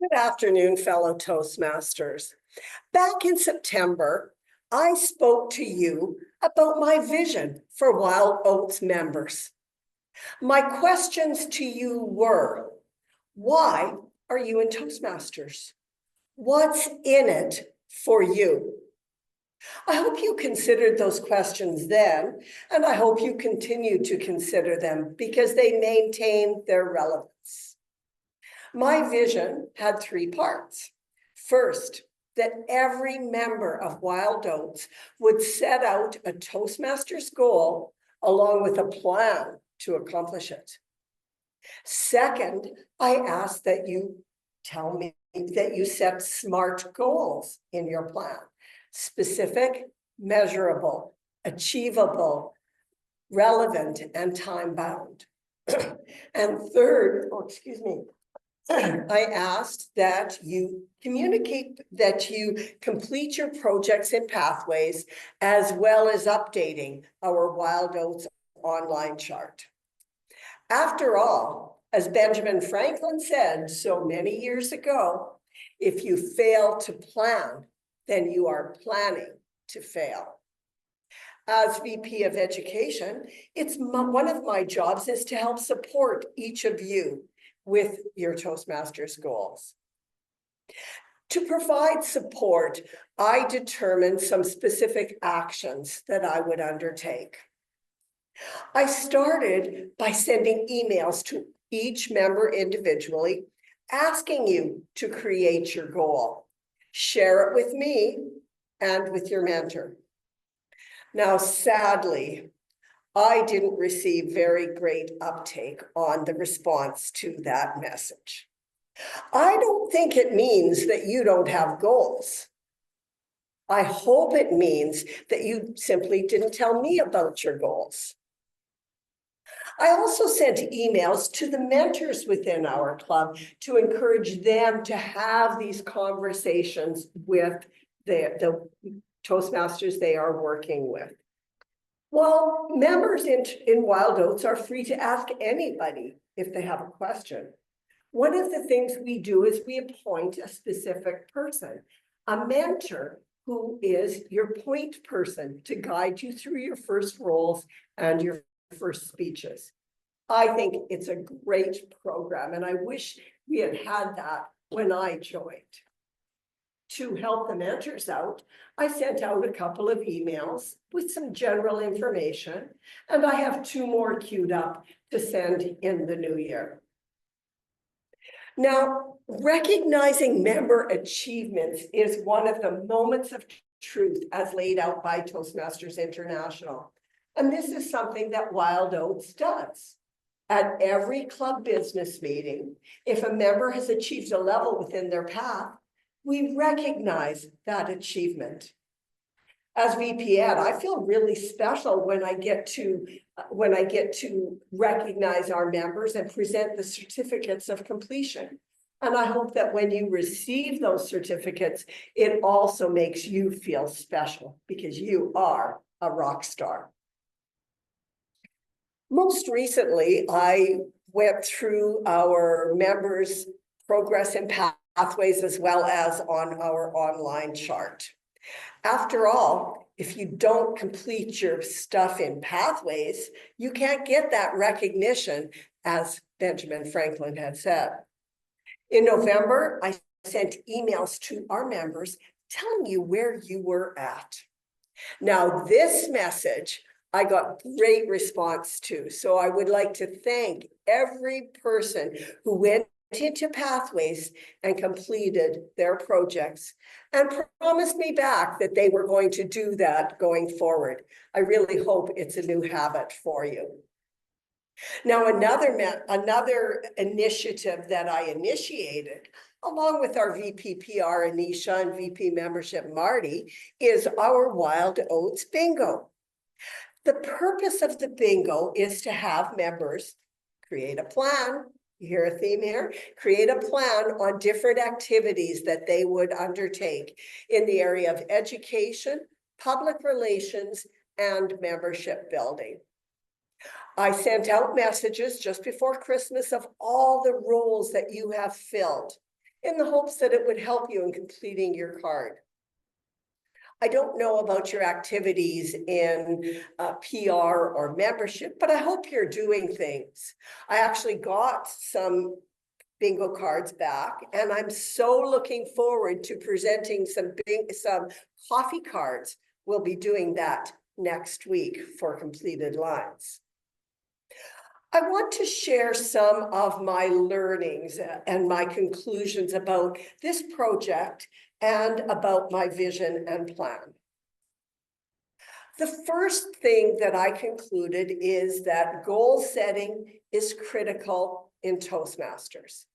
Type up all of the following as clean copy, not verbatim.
Good afternoon, fellow Toastmasters. Back in September, I spoke to you about my vision for Wild Oats members. My questions to you were, why are you in Toastmasters? What's in it for you? I hope you considered those questions then, and I hope you continue to consider them because they maintain their relevance. My vision had three parts. First, that every member of Wild Oats would set out a Toastmasters goal along with a plan to accomplish it. Second, I asked that you tell me that you set SMART goals in your plan: specific, measurable, achievable, relevant, and time-bound. And third, I asked that you communicate that you complete your projects and pathways, as well as updating our Wild Oats online chart. After all, as Benjamin Franklin said so many years ago, if you fail to plan, then you are planning to fail. As VP of Education, one of my jobs is to help support each of you with your Toastmasters goals. To provide support, I determined some specific actions that I would undertake. I started by sending emails to each member individually, asking you to create your goal. Share it with me and with your mentor. Now, sadly, I didn't receive very great uptake on the response to that message. I don't think it means that you don't have goals. I hope it means that you simply didn't tell me about your goals. I also sent emails to the mentors within our club to encourage them to have these conversations with the Toastmasters they are working with. Well, members in Wild Oats are free to ask anybody if they have a question. One of the things we do is we appoint a specific person, a mentor, who is your point person to guide you through your first roles and your first speeches. I think it's a great program, and I wish we had had that when I joined. To help the mentors out, I sent out a couple of emails with some general information, and I have two more queued up to send in the new year. Now, recognizing member achievements is one of the moments of truth as laid out by Toastmasters International. And this is something that Wild Oats does. At every club business meeting, if a member has achieved a level within their path, we recognize that achievement. As VP Ed, I feel really special when I get to recognize our members and present the certificates of completion. And I hope that when you receive those certificates, it also makes you feel special because you are a rock star. Most recently, I went through our members' progress and pathways as well as on our online chart. After all, if you don't complete your stuff in pathways, you can't get that recognition, as Benjamin Franklin had said. In November, I sent emails to our members telling you where you were at. Now, this message I got great response to, so I would like to thank every person who went into pathways and completed their projects and promised me back that they were going to do that going forward. I really hope it's a new habit for you. Now, another initiative that I initiated, along with our VP PR Anisha and VP Membership Marty, is our Wild Oats Bingo. The purpose of the bingo is to have members create a plan. You hear a theme here? Create a plan on different activities that they would undertake in the area of education, public relations, and membership building. I sent out messages just before Christmas of all the roles that you have filled. in the hopes that it would help you in completing your card. I don't know about your activities in PR or membership, but I hope you're doing things. I actually got some bingo cards back, and I'm so looking forward to presenting some coffee cards. We'll be doing that next week for completed lines. I want to share some of my learnings and my conclusions about this project and about my vision and plan. The first thing that I concluded is that goal setting is critical in Toastmasters.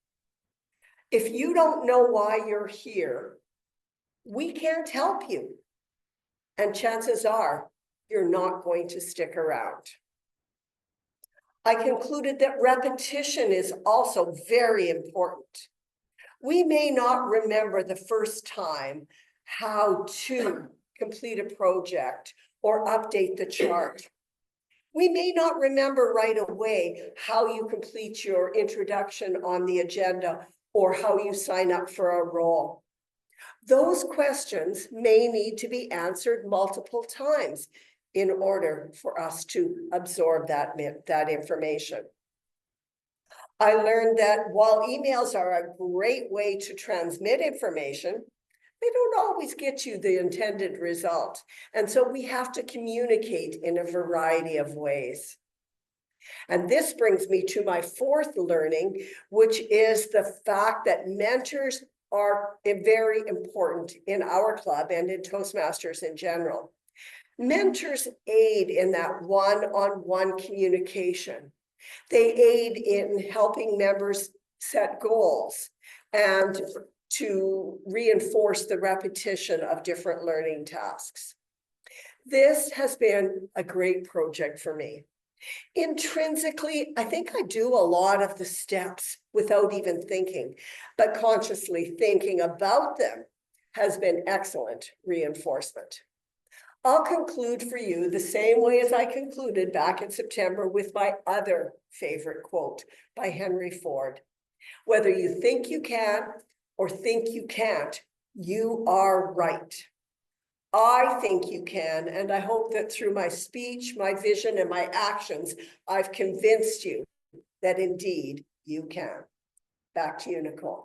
If you don't know why you're here, we can't help you. And chances are you're not going to stick around. I concluded that repetition is also very important. We may not remember the first time how to complete a project or update the chart. We may not remember right away how you complete your introduction on the agenda or how you sign up for a role. Those questions may need to be answered multiple times in order for us to absorb that information. I learned that while emails are a great way to transmit information, they don't always get you the intended result. And so we have to communicate in a variety of ways. And this brings me to my fourth learning, which is the fact that mentors are very important in our club and in Toastmasters in general. Mentors aid in that one-on-one communication. They aid in helping members set goals and to reinforce the repetition of different learning tasks. This has been a great project for me. Intrinsically, I think I do a lot of the steps without even thinking, but consciously thinking about them has been excellent reinforcement. I'll conclude for you the same way as I concluded back in September with my other favorite quote by Henry Ford. Whether you think you can or think you can't, you are right. I think you can, and I hope that through my speech, my vision, and my actions, I've convinced you that indeed you can. Back to you, Nicole.